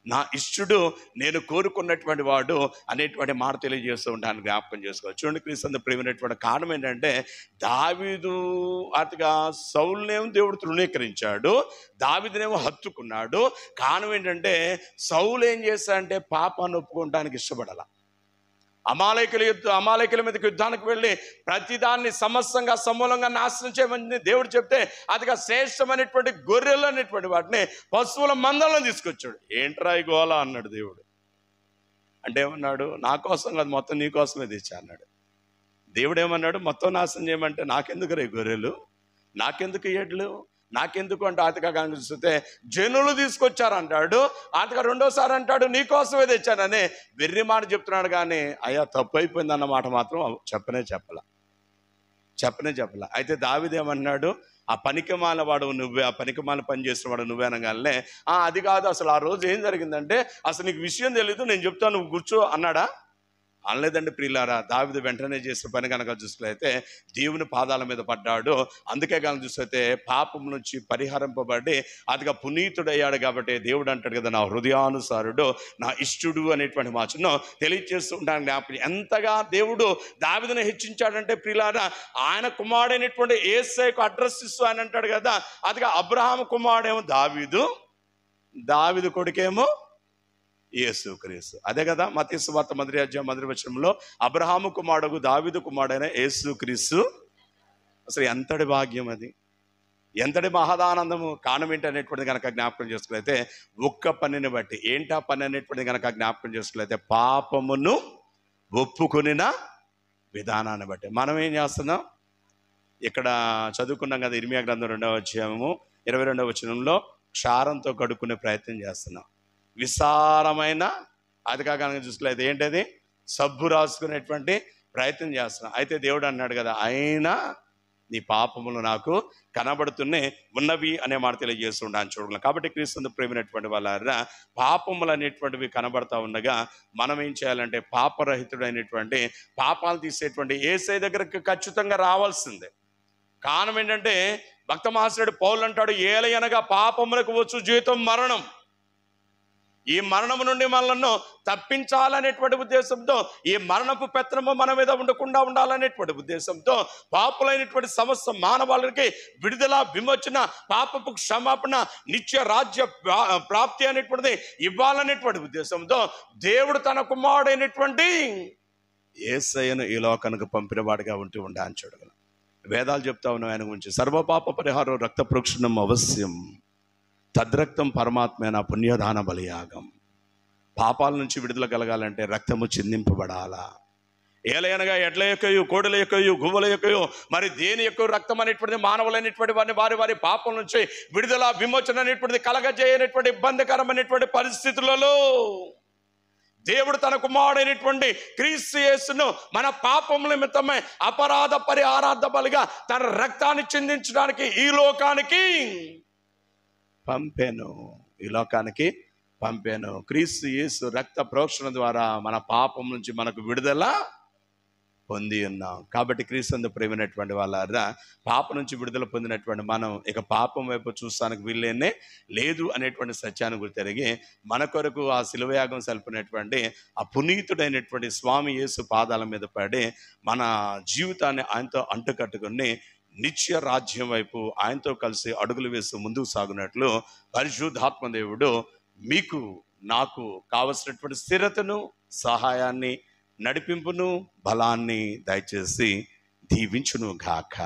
నా ఇష్టుడు, నేను కోరుకున్నటువంటి వాడు అనేటువంటి మాట తెలియజేస్తూ ఉంటాను. జ్ఞాపకం చేసుకోవచ్చు. చూడండి, క్రీస్తు ప్రేమైనటువంటి కారణం ఏంటంటే దావీదు అతిగా సౌలునేమో దేవుడు తృణీకరించాడు, దావీదునేమో హత్తుకున్నాడు. కారణం ఏంటంటే సౌలు ఏం చేశాడంటే పాపాన్ని ఒప్పుకోవడానికి ఇష్టపడాల. అమాలేకుల మీదకి యుద్ధానికి వెళ్ళి ప్రతిదాన్ని సమస్తంగా సమూలంగా నాశనం చేయమని దేవుడు చెప్తే అదిగా శ్రేష్టమైనటువంటి గొర్రెలు అనేటువంటి వాటిని పశువుల మందలను తీసుకొచ్చాడు. ఏంట్రా ఈ గోళ అన్నాడు దేవుడు. అంటే ఏమన్నాడు, నా కోసం కాదు మొత్తం నీ కోసమే తెచ్చా అన్నాడు. దేవుడు ఏమన్నాడు, మొత్తం నాశనం చేయమంటే నాకెందుకు రే గొర్రెలు, నాకెందుకు ఎడ్లు, నాకెందుకు అంటే ఆతగా కనిపిస్తే జనులు తీసుకొచ్చారు అంటాడు. ఆతగా రెండోసారి అంటాడు నీ కోసమే తెచ్చానని వెర్రి మాట చెప్తున్నాడు. కానీ అయ్యా తప్పు అయిపోయింది అన్నమాట మాత్రం చెప్పనే చెప్పలా. అయితే దావీదు ఏమన్నాడు, ఆ పనికిమాల వాడు నువ్వే, ఆ పనికిమాల పని చేసిన వాడు నువ్వే అనగానే అది కాదు, అసలు ఆ రోజు ఏం జరిగిందంటే అసలు నీకు విషయం తెలీదు, నేను చెప్తాను నువ్వు కూర్చో అన్నాడా? అనలేదండి ప్రియులారా. దావీదు వెంటనే చేసిన పని కనుక చూసుకులైతే దేవుని పాదాల మీద పడ్డాడు. అందుకే కనుక చూస్తే పాపం నుంచి పరిహరింపబడి అదిగా పునీతుడయ్యాడు. కాబట్టి దేవుడు అంటాడు కదా, నా హృదయానుసారుడు, నా ఇష్టుడు అనేటువంటి మాటను తెలియజేస్తూ ఉంటాను. జ్ఞాపకం ఎంతగా దేవుడు దావీదును హెచ్చించాడంటే ప్రియులారా, ఆయన కుమారుడైనటువంటి యేసయ్యకు అడ్రస్ ఇస్తూ ఆయన అంటాడు కదా, అదిగా అబ్రహాము కుమారుడేమో దావీదు కొడుకేమో యేసుక్రీస్తు. అదే కదా మత్తయి సువార్త 1వ అధ్యాయం 1వ వచనంలో అబ్రహాము కుమారుడు దావీదు కుమారుడైన యేసుక్రీస్తు. అసలు ఎంతటి భాగ్యం అది, ఎంతటి మహదానందము. కారణం ఏంటనేటువంటిది కనుక జ్ఞాపకం చేసుకులైతే ఒక్క పనిని బట్టి, ఏంటా పని అనేటువంటిది కనుక జ్ఞాపకం చేసుకులైతే పాపమును ఒప్పుకొనిన విధానాన్ని బట్టి మనం ఏం చేస్తున్నాం, ఇక్కడ చదువుకున్నాం కదా, ఇర్మియా గ్రంథం 2వ అధ్యాయము 22వ వచనంలో క్షారంతో కడుక్కునే ప్రయత్నం చేస్తున్నాం. విస్తారమైన అది కాక చూసుకులేదు ఏంటది, సబ్బు రాసుకునేటువంటి ప్రయత్నం చేస్తున్నాం. అయితే దేవుడు అన్నాడు కదా, అయినా నీ పాపములు నాకు కనబడుతూనే ఉన్నవి అనే మాట తెలియజేస్తున్నాను చూడాలి. కాబట్టి క్రీస్తు ప్రేమైనటువంటి వాళ్ళ పాపములు అనేటువంటివి కనబడతా ఉండగా మనం ఏం చేయాలంటే పాపరహితుడైనటువంటి పాపాలు తీసేటువంటి యేసయ్య దగ్గరికి ఖచ్చితంగా రావాల్సిందే. కారణం ఏంటంటే భక్త మహాశయుడు పౌలు అంటాడు, ఏలయనగా పాపములకు వచ్చు జీతం మరణం. ఈ మరణము నుండి మనల్ని తప్పించాలనేటువంటి ఉద్దేశంతో, ఈ మరణపు పెత్తనము మన మీద ఉండకుండా ఉండాలనేటువంటి ఉద్దేశంతో పాపులైనటువంటి సమస్త మానవాళికి విడుదల, విమోచన, పాపపు క్షమాపణ, నిత్య రాజ్య ప్రాప్తి అనేటువంటిది ఇవ్వాలనేటువంటి ఉద్దేశంతో దేవుడు తన కుమారుడైనటువంటి యేసయ్యను ఈ లోకానికి పంపిన వాడిగా ఉంటూ ఉండాలని చూడగలం. వేదాలు చెప్తా ఉన్నాం ఆయన గురించి, సర్వపాప పరిహారం రక్త ప్రోక్షణం అవశ్యం, తద్రక్తం పరమాత్మైన పుణ్యదాన బలియాగం. పాపాల నుంచి విడుదల కలగాలంటే రక్తము చిందింపబడాలా. ఏలయనగా ఎడ్ల యొక్కయు, కోడల యొక్కయు, గువ్వల యొక్కయు, మరి దేని యొక్క రక్తం అనేటువంటిది మానవులైనటువంటి వారిని వారి వారి పాపం నుంచి విడుదల, విమోచన అనేటువంటిది కలగజేయనటువంటి ఇబ్బందికరమైనటువంటి పరిస్థితులలో దేవుడు తన కుమారుడైనటువంటి క్రీస్తు యేసును మన పాపముల నిమిత్తమై అపరాధ పరిహారార్థ బలిగా తన రక్తాన్ని చిందించడానికి ఈ లోకానికి పంపాను. ఈ లోకానికి పంపాను. క్రీస్తు యేసు రక్త ప్రోక్షణ ద్వారా మన పాపం నుంచి మనకు విడుదల పొంది ఉన్నాం. కాబట్టి క్రీస్తు ప్రేమైనటువంటి వాళ్ళ పాపం నుంచి విడుదల పొందినటువంటి మనం ఇక పాపం వైపు చూస్తానికి వీళ్ళేనే లేదు అనేటువంటి సత్యాన్ని గుర్తెరిగి మన కొరకు ఆ శిలువయాగం సల్పినటువంటి ఆ పునీతుడైనటువంటి స్వామి యేసు పాదాల మీద పడి మన జీవితాన్ని ఆయనతో అంటుకట్టుకుని నిత్య రాజ్యం వైపు ఆయనతో కలిసి అడుగులు వేస్తూ ముందుకు సాగునట్లు పరిశుద్ధాత్మ దేవుడు మీకు నాకు కావలసినటువంటి స్థిరతను, సహాయాన్ని, నడిపింపును, బలాన్ని దయచేసి దీవించును గాక.